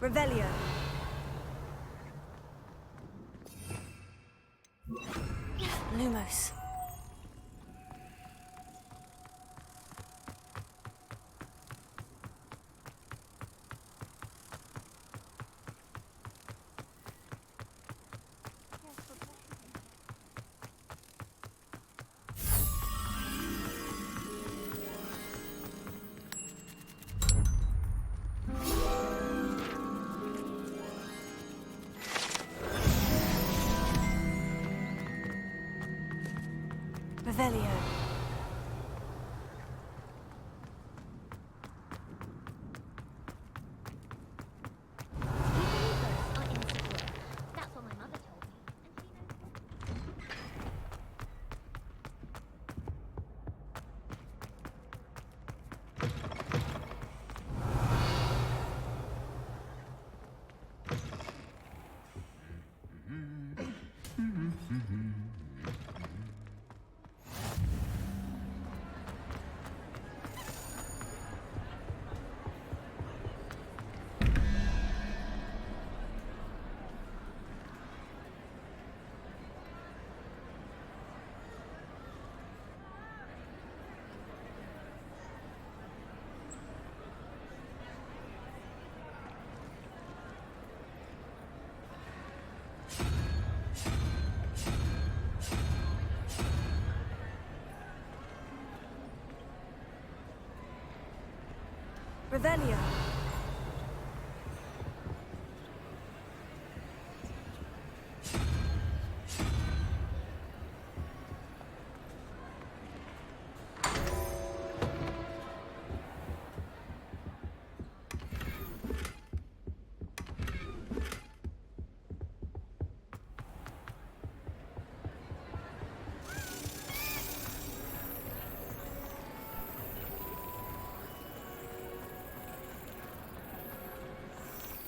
Revelio. Lumos. Revelio. That's what my mother told me. Revelio.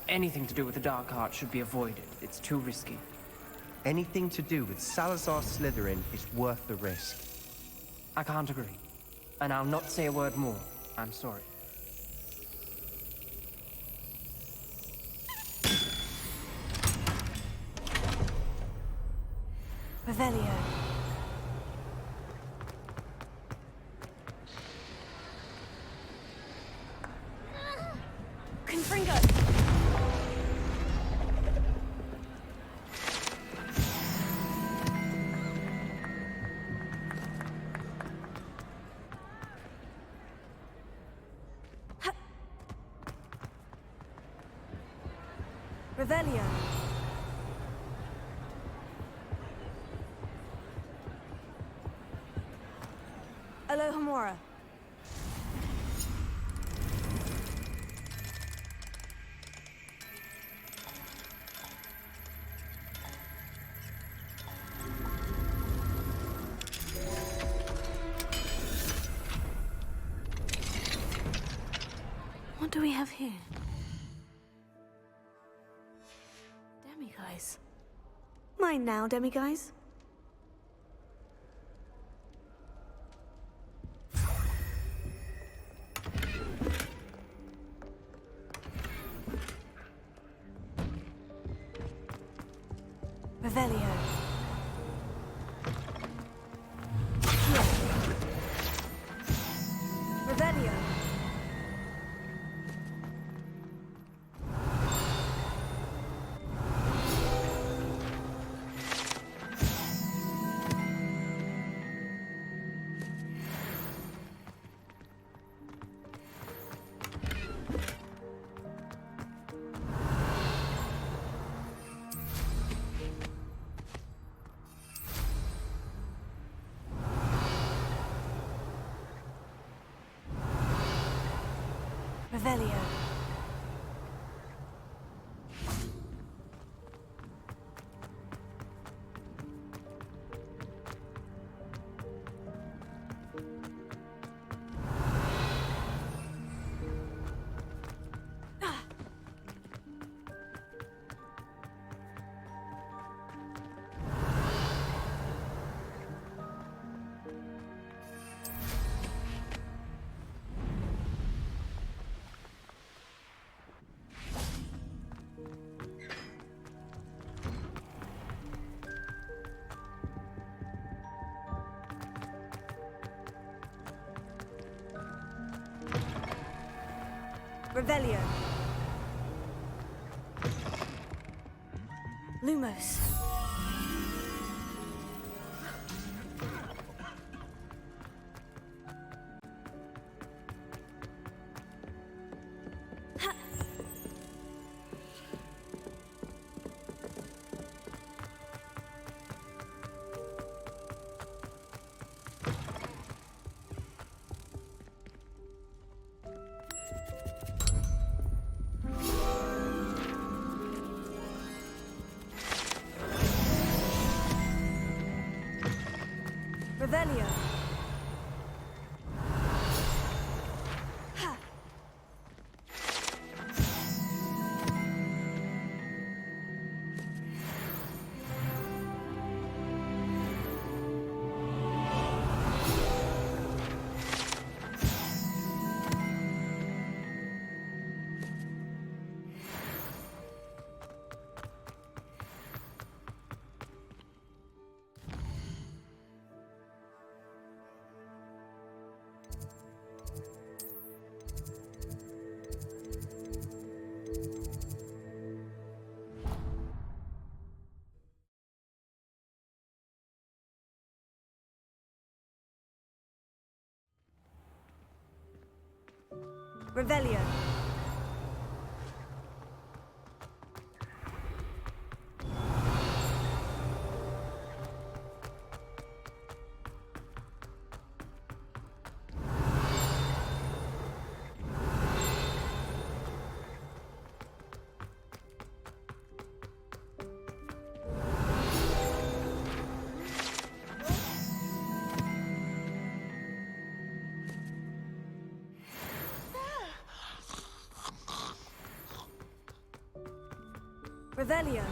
Anything to do with the Dark Art should be avoided. It's too risky. Anything to do with Salazar Slytherin is worth the risk. I can't agree. And I'll not say a word more. I'm sorry. Revelio. Confringo. Revelio. Alohomora. What do we have here? Demiguise. Mine now, Demiguise. Revelio. Revelio. Revelio. Revelio. Lumos. Revelio. Ha. Revelio. Revelio.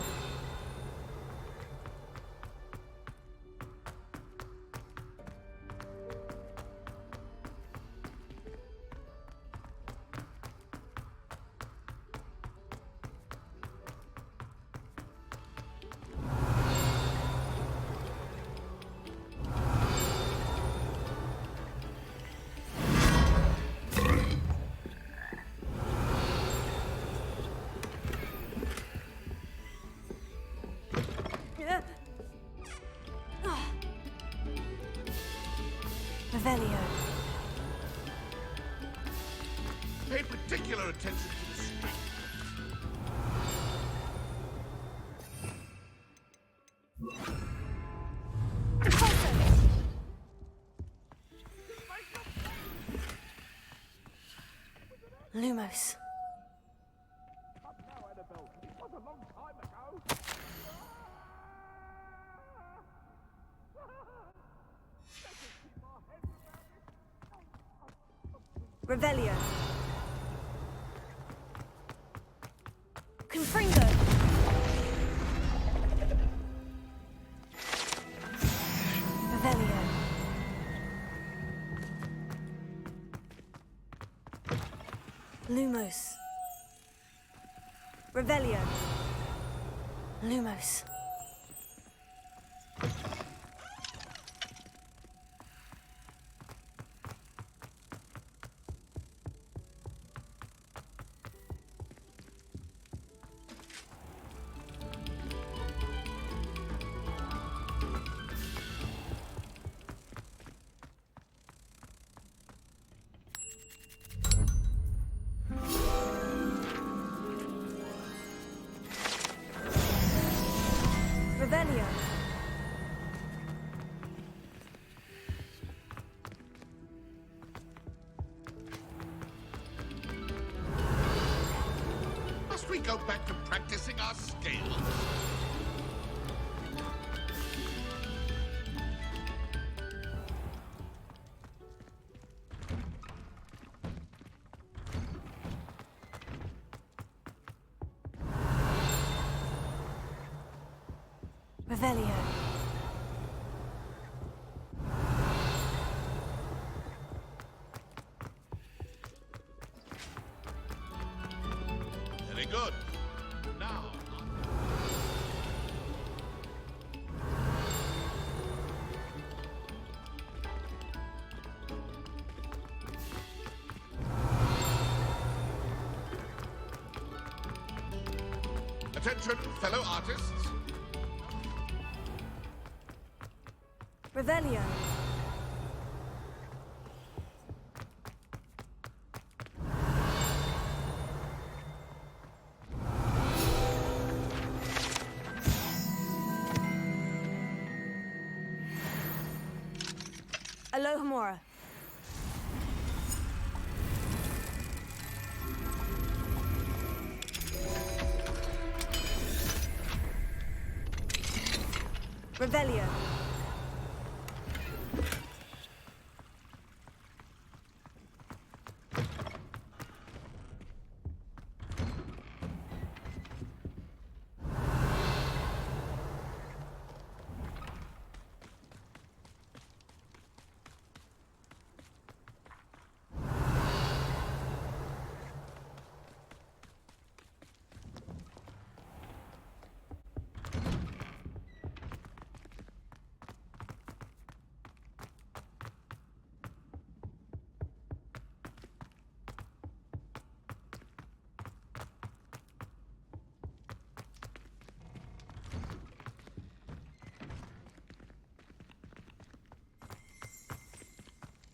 Revelio. Pay particular attention to the street. Lumos. Revelio. Confringo. Revelio. Lumos. Revelio. Lumos. Revelio. Must we go back to practicing our skills? Revelio. Very good. Now, Attention, fellow artists. Revelio. Alohomora. Revelio.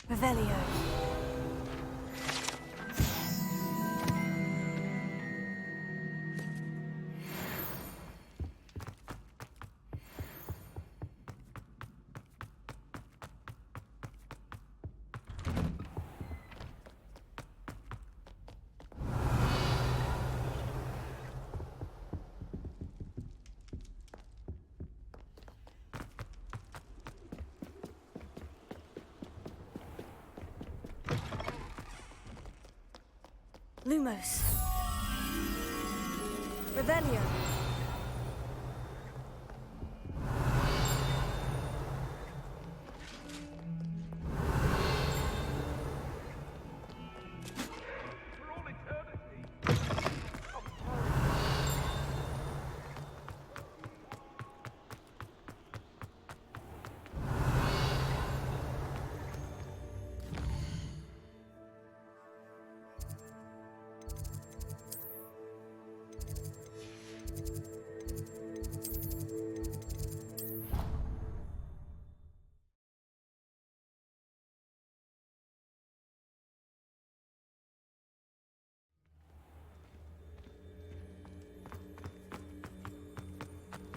Revelio. Lumos. Revelio.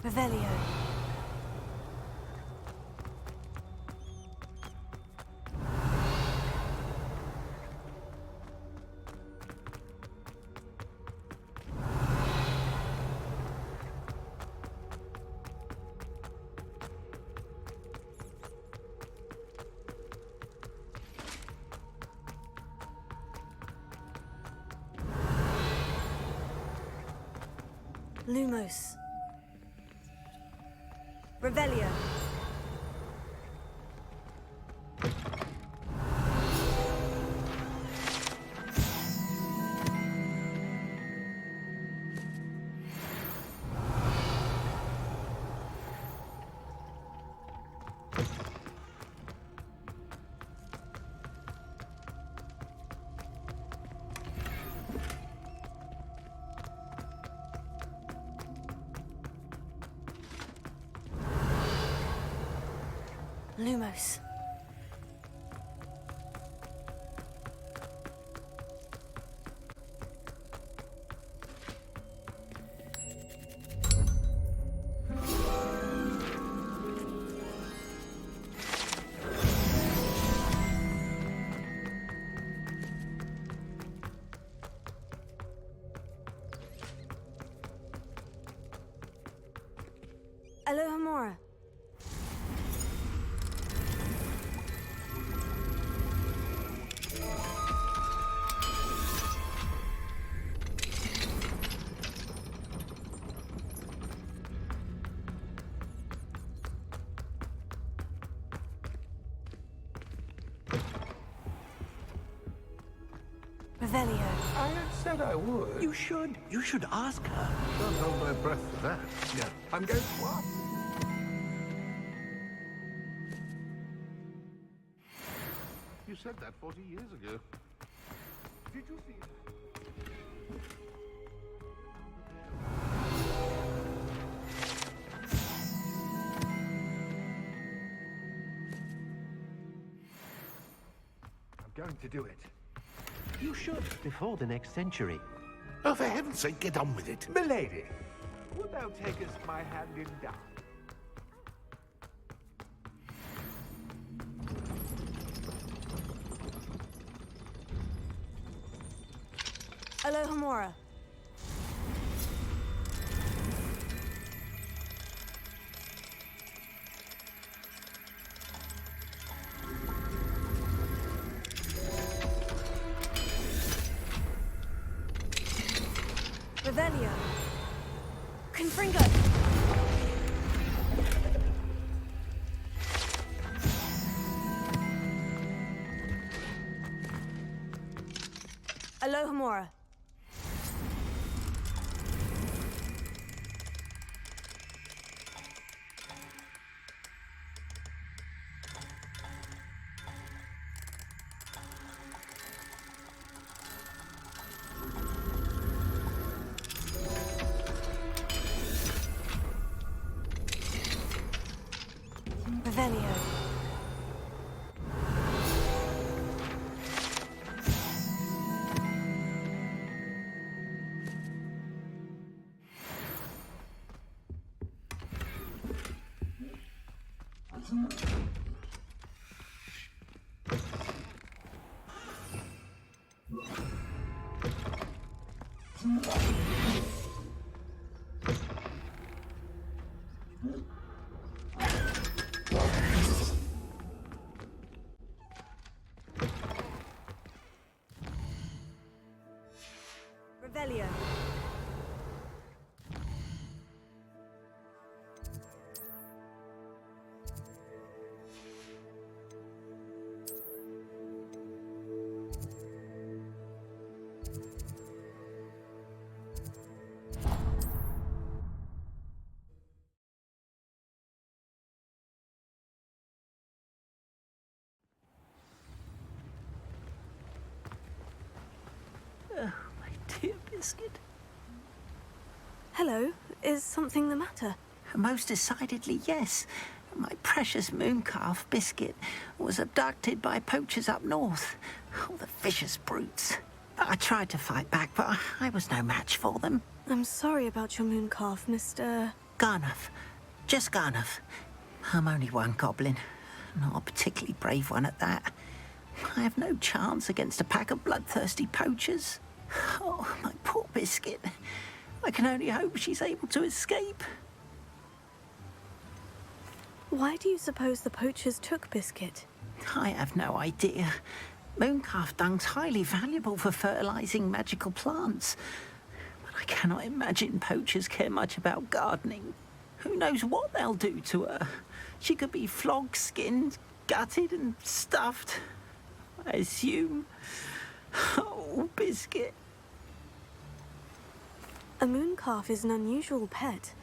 Revelio. Lumos. Revelio. Lumos. Alohomora. Revelio. I had said I would. You should. You should ask her. Don't hold my breath for that. Yeah, I'm going to ask. You said that 40 years ago. Did you see that? going to do it. You should, before the next century. Oh, for heaven's sake, get on with it. Milady, wilt thou takest my hand in doubt? Alohomora. Revelio. Confringo. Alohomora. Revelio. Revelio. Oh, my dear Biscuit. Hello, is something the matter? Most decidedly, yes. My precious mooncalf, Biscuit, was abducted by poachers up north. Oh, the vicious brutes. I tried to fight back, but I was no match for them. I'm sorry about your mooncalf, Mr. Garnuff. Just Garnuff. I'm only one goblin. Not a particularly brave one at that. I have no chance against a pack of bloodthirsty poachers. Oh, my poor Biscuit. I can only hope she's able to escape. Why do you suppose the poachers took Biscuit? I have no idea. Mooncalf dung's highly valuable for fertilizing magical plants. But I cannot imagine poachers care much about gardening. Who knows what they'll do to her? She could be flogged, skinned, gutted and stuffed. I assume. Oh, Biscuit. A mooncalf is an unusual pet.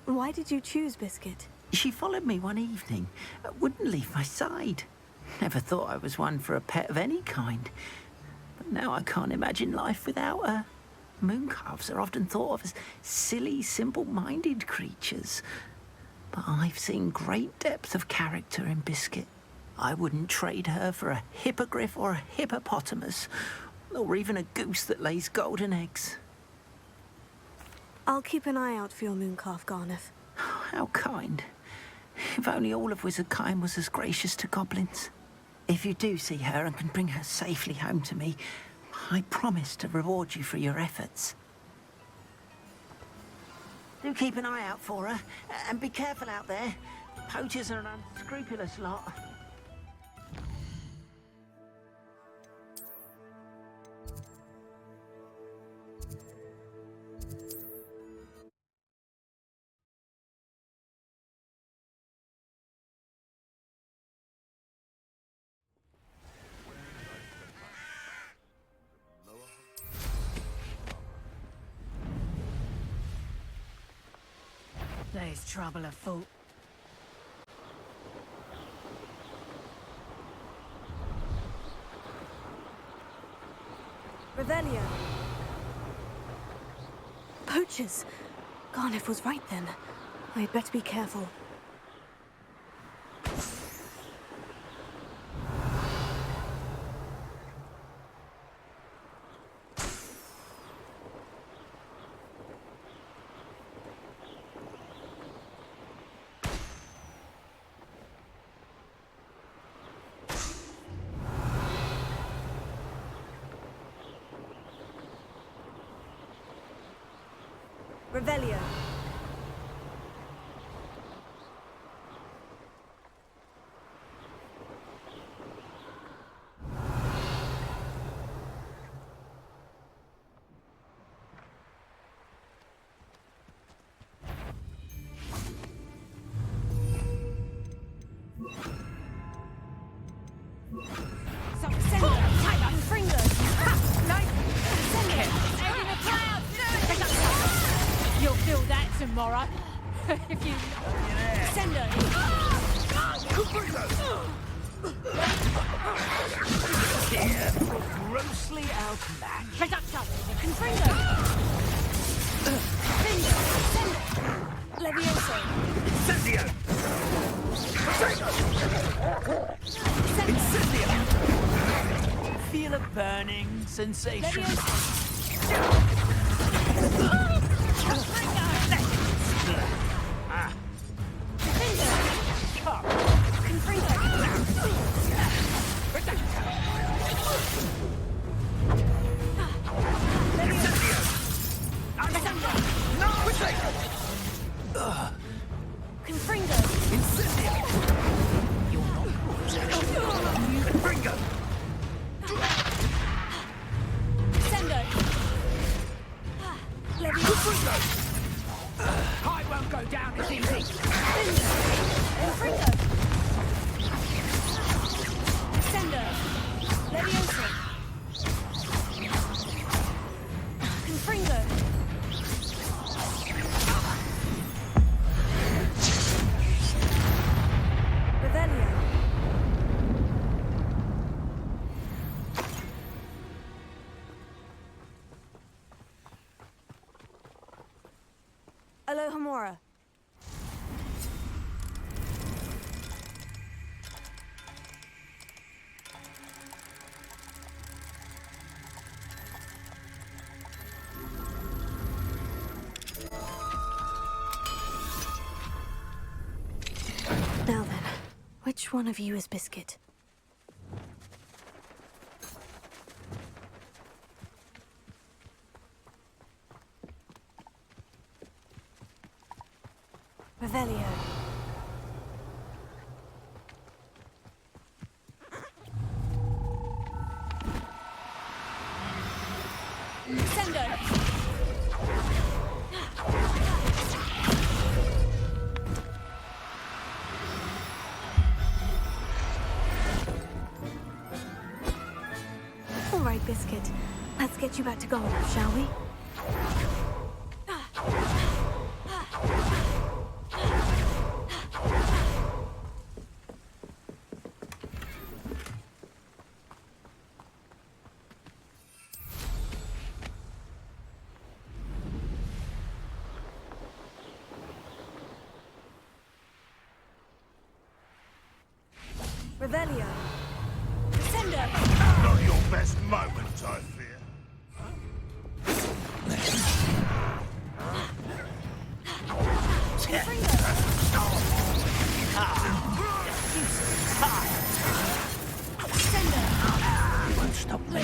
Why did you choose Biscuit? She followed me one evening, wouldn't leave my side. Never thought I was one for a pet of any kind. But now I can't imagine life without her. Mooncalves are often thought of as silly, simple-minded creatures. But I've seen great depth of character in Biscuit. I wouldn't trade her for a hippogriff or a hippopotamus, or even a goose that lays golden eggs. I'll keep an eye out for your mooncalf, Garnuff. How kind. If only all of Wizardkind was as gracious to goblins. If you do see her and can bring her safely home to me, I promise to reward you for your efforts. Do keep an eye out for her, and be careful out there. Poachers are an unscrupulous lot. There's trouble afoot. Revelio. Poachers. Garnuff was right then. I'd better be careful. Revelio. You'll feel that tomorrow. If you... Send her. Grossly outmatched. Reduction. Confringo. Finger. Send it. Levioso. Incendio! Send it. Feel a burning sensation. Levioso. Confringo. Incendio! You're not Confringo! Sendo. Levioso. I won't go down as easy. Confringo. Sendo. Levioso. Confringo. Revelio. Alohomora. Now then, which one of you is Biscuit? Revelio. Sendo. All right, Biscuit. Let's get you back to Golf, shall we? Revelio. Sendo. Not your best moment, I fear. You won't stop me.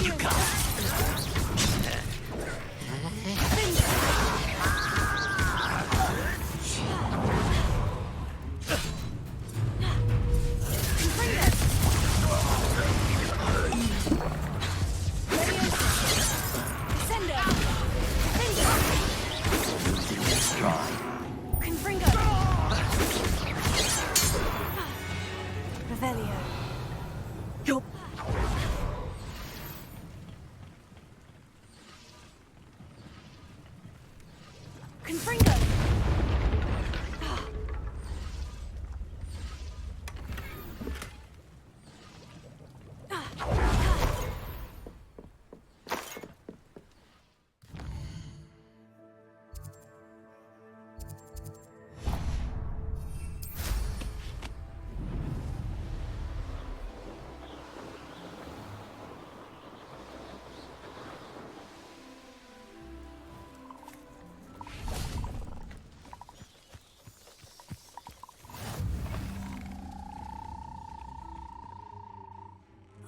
You Revelio. You're... Confringo.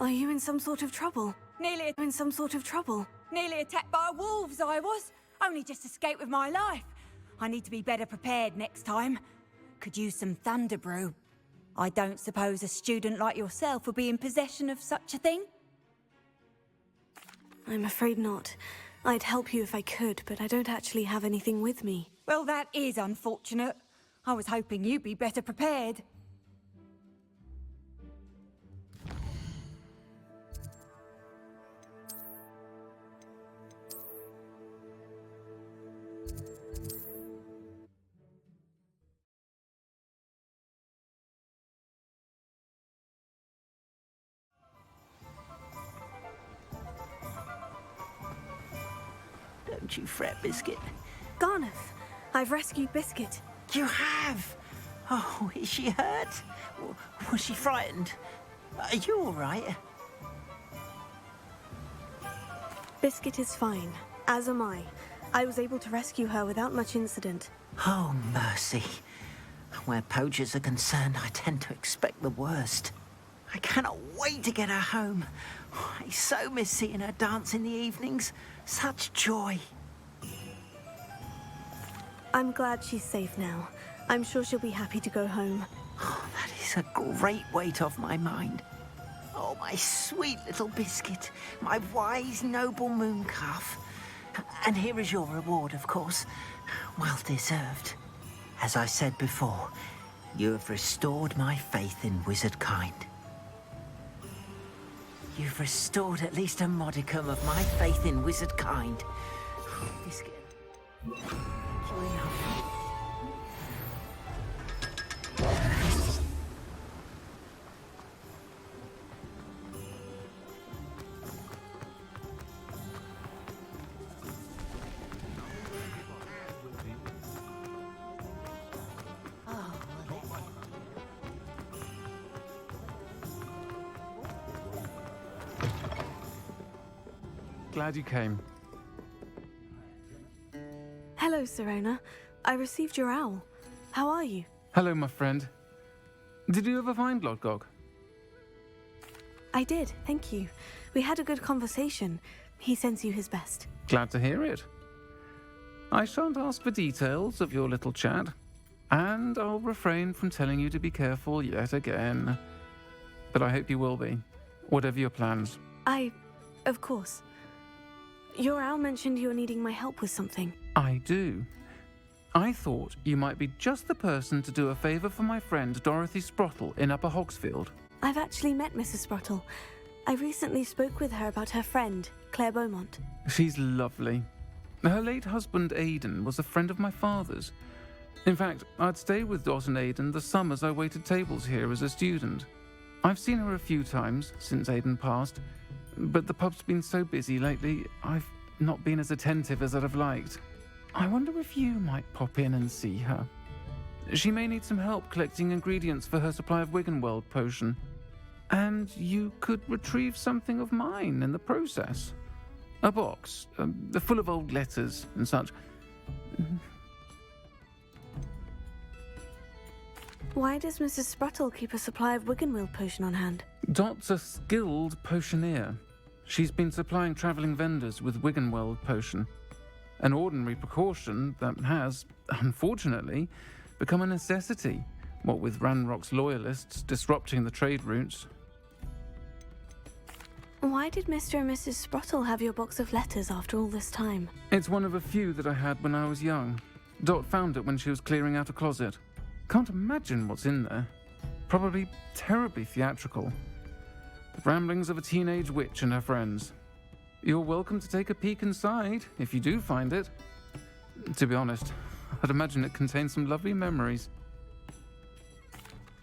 Are you in some sort of trouble? Nearly In some sort of trouble? Nearly attacked by wolves, I was. Only just escaped with my life. I need to be better prepared next time. Could use some thunder brew. I don't suppose a student like yourself would be in possession of such a thing? I'm afraid not. I'd help you if I could, but I don't actually have anything with me. Well, that is unfortunate. I was hoping you'd be better prepared. Don't you fret, Biscuit. Garneth, I've rescued Biscuit. You have? Oh, is she hurt? Was she frightened? Are you all right? Biscuit is fine, as am I. I was able to rescue her without much incident. Oh, mercy. Where poachers are concerned, I tend to expect the worst. I cannot wait to get her home. I so miss seeing her dance in the evenings. Such joy. I'm glad she's safe now. I'm sure she'll be happy to go home. Oh, that is a great weight off my mind. Oh, my sweet little Biscuit, my wise, noble moon calf. And here is your reward, of course. Well deserved. As I said before, you have restored my faith in wizard kind. You've restored at least a modicum of my faith in wizard kind. Biscuit. Thank you enough. Glad you came. Hello, Serona. I received your owl. How are you? Hello, my friend. Did you ever find Lodgog? I did, thank you. We had a good conversation. He sends you his best. Glad to hear it. I shan't ask for details of your little chat, and I'll refrain from telling you to be careful yet again. But I hope you will be, whatever your plans. Of course. Your owl mentioned you're needing my help with something. I do. I thought you might be just the person to do a favour for my friend Dorothy Sprottle in Upper Hogsfield. I've actually met Mrs. Sprottle. I recently spoke with her about her friend, Claire Beaumont. She's lovely. Her late husband Aidan was a friend of my father's. In fact, I'd stay with Dot and Aidan the summers I waited tables here as a student. I've seen her a few times since Aidan passed, but the pub's been so busy lately, I've not been as attentive as I'd have liked. I wonder if you might pop in and see her. She may need some help collecting ingredients for her supply of Wiggenweld potion. And you could retrieve something of mine in the process. A box, full of old letters and such. Why does Mrs. Sprottle keep a supply of Wiggenweld potion on hand? Dot's a skilled potioneer. She's been supplying travelling vendors with Wiggenweld potion. An ordinary precaution that has, unfortunately, become a necessity, what with Ranrock's loyalists disrupting the trade routes. Why did Mr. and Mrs. Sprottle have your box of letters after all this time? It's one of a few that I had when I was young. Dot found it when she was clearing out a closet. Can't imagine what's in there. Probably terribly theatrical. The ramblings of a teenage witch and her friends. You're welcome to take a peek inside, if you do find it. To be honest, I'd imagine it contains some lovely memories.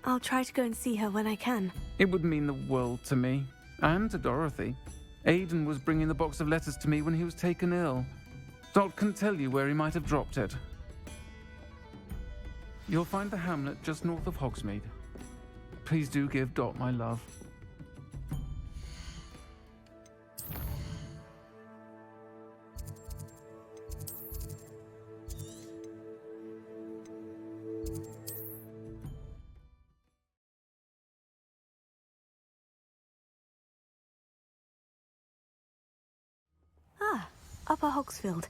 I'll try to go and see her when I can. It would mean the world to me, and to Dorothy. Aidan was bringing the box of letters to me when he was taken ill. Dot can tell you where he might have dropped it. You'll find the hamlet just north of Hogsmeade. Please do give Dot my love. Upper Hogsfield.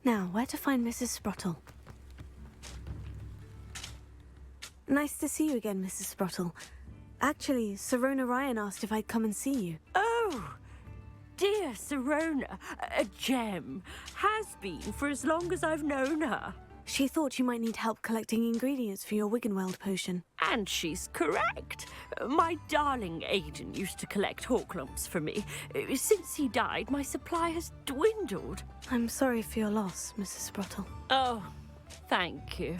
Now, where to find Mrs. Sprottle? Nice to see you again, Mrs. Sprottle. Actually, Sirona Ryan asked if I'd come and see you. Oh, dear Sirona, a gem. Has been for as long as I've known her. She thought you might need help collecting ingredients for your Wiggenweld potion. And she's correct. My darling Aidan used to collect Horklumps for me. Since he died, my supply has dwindled. I'm sorry for your loss, Mrs. Sprottle. Oh, thank you.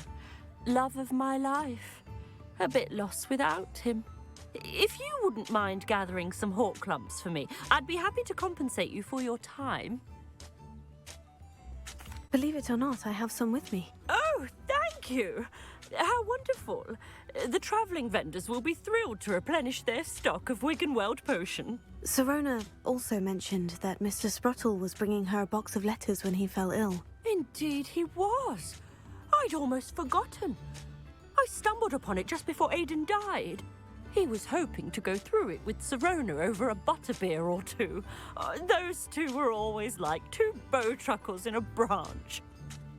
Love of my life. A bit lost without him. If you wouldn't mind gathering some Horklumps for me, I'd be happy to compensate you for your time. Believe it or not, I have some with me. Oh, thank you. How wonderful. The travelling vendors will be thrilled to replenish their stock of Wiggenweld potion. Sirona also mentioned that Mr. Sprottle was bringing her a box of letters when he fell ill. Indeed he was. I'd almost forgotten. I stumbled upon it just before Aidan died. He was hoping to go through it with Sirona over a butterbeer or two. Those two were always like two bowtruckles in a branch.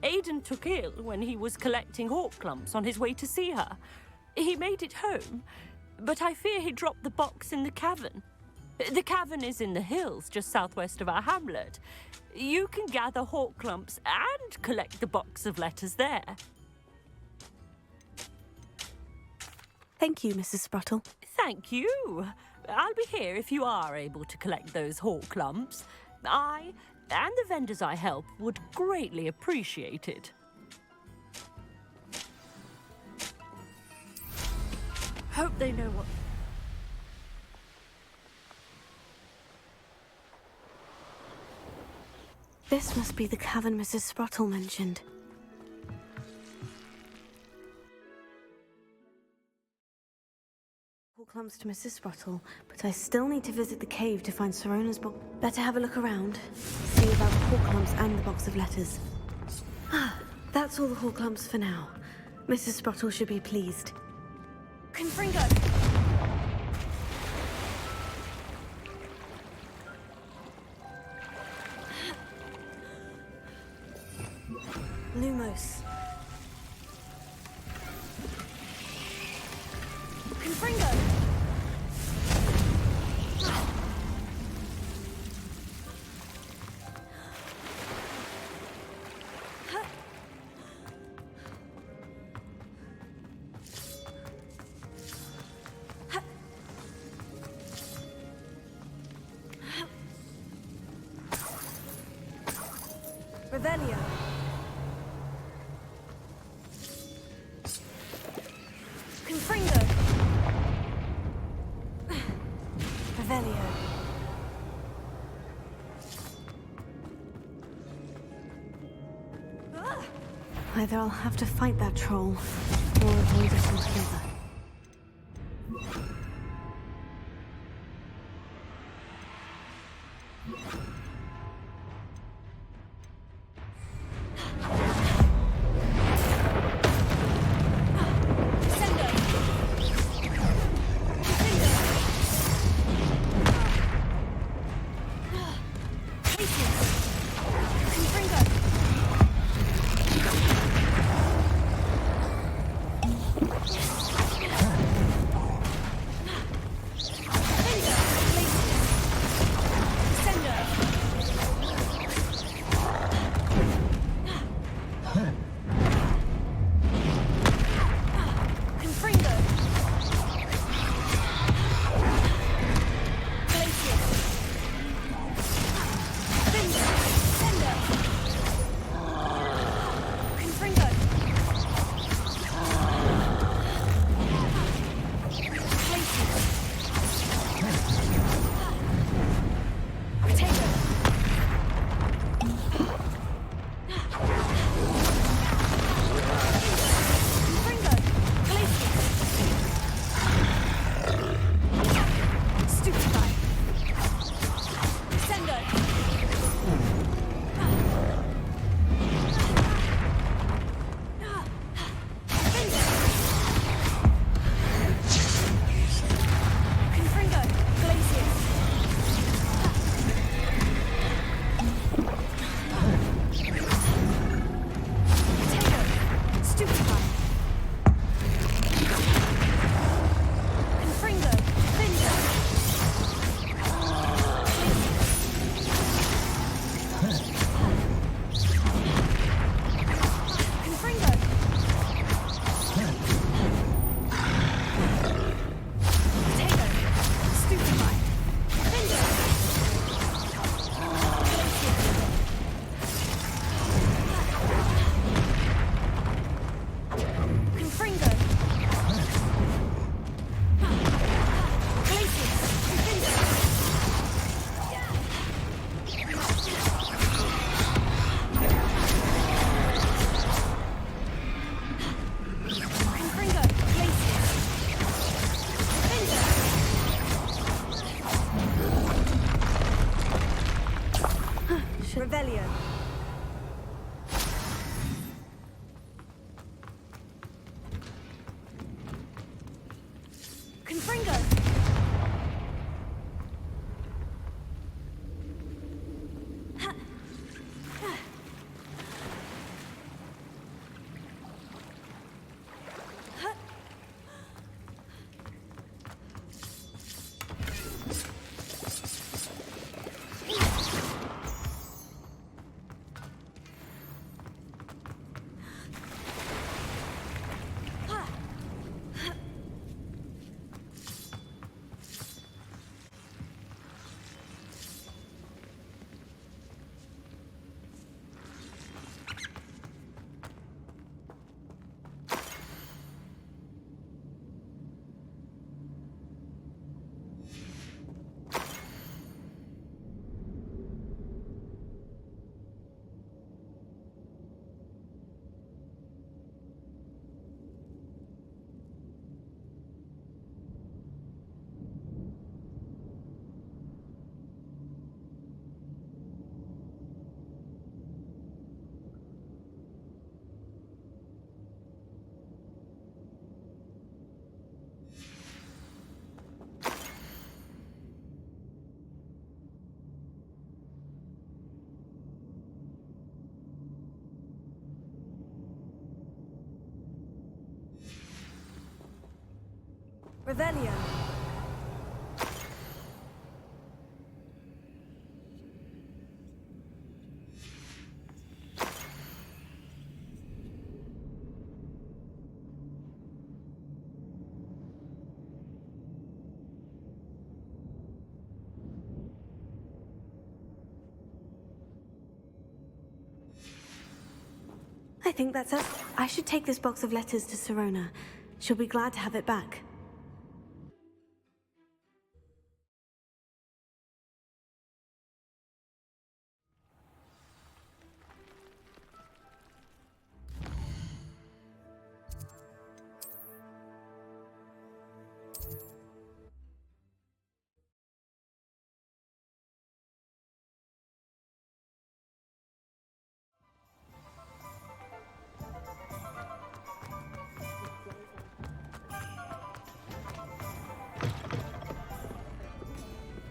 Aidan took ill when he was collecting Horklumps on his way to see her. He made it home, but I fear he dropped the box in the cavern. The cavern is in the hills just southwest of our hamlet. You can gather Horklumps and collect the box of letters there. Thank you, Mrs. Sprottle. Thank you. I'll be here if you are able to collect those Horklumps. I and the vendors I help would greatly appreciate it. Hope they know what... This must be the cavern Mrs. Sprottle mentioned. Horklumps to Mrs. Sprottle, but I still need to visit the cave to find Sirona's book. Better have a look around, see about the Horklumps and the box of letters. That's all the Horklumps for now. Mrs. Sprottle should be pleased. Confringo! Lumos. Confringo! Revelio. Confringo. Revelio. Either I'll have to fight that troll, or avoid it altogether. Confringo! Revelio. I think that's us. I should take this box of letters to Sirona. She'll be glad to have it back.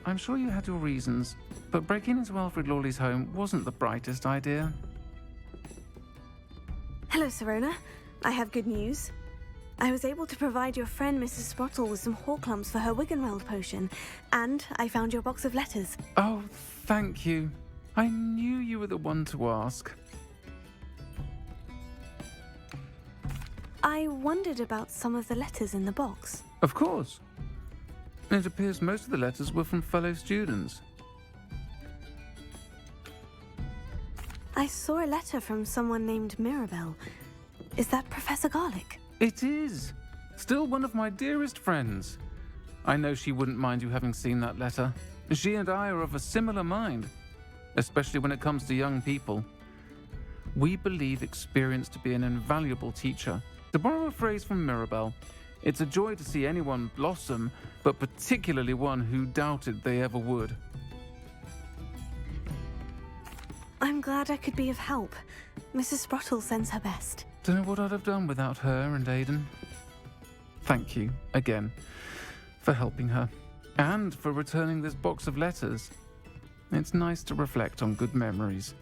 I'm sure you had your reasons, but breaking into Alfred Lawley's home wasn't the brightest idea. Hello, Sirona. I have good news. I was able to provide your friend Mrs. Sprottle with some Horklumps for her Wiggenweld potion, and I found your box of letters. Oh, thank you. I knew you were the one to ask. I wondered about some of the letters in the box. Of course. It appears most of the letters were from fellow students. I saw a letter from someone named Mirabelle. Is that Professor Garlick? It is. Still one of my dearest friends. I know she wouldn't mind you having seen that letter. She and I are of a similar mind, especially when it comes to young people. We believe experience to be an invaluable teacher. To borrow a phrase from Mirabelle, it's a joy to see anyone blossom, but particularly one who doubted they ever would. I'm glad I could be of help. Mrs. Sprottle sends her best. Don't know what I'd have done without her and Aidan. Thank you, again, for helping her, and for returning this box of letters. It's nice to reflect on good memories.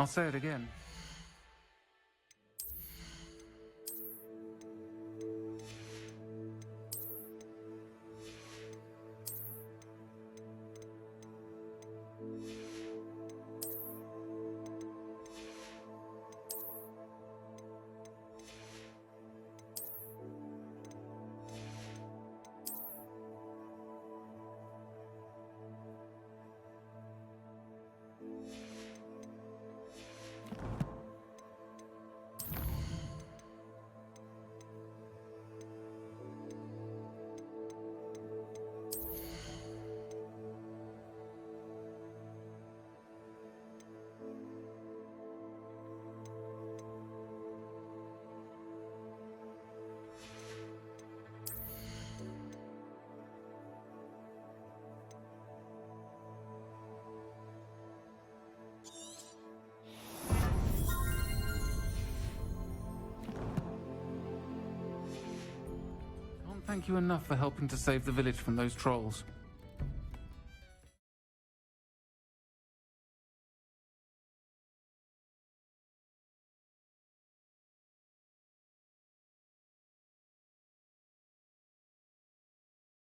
I'll say it again. thank you enough for helping to save the village from those trolls.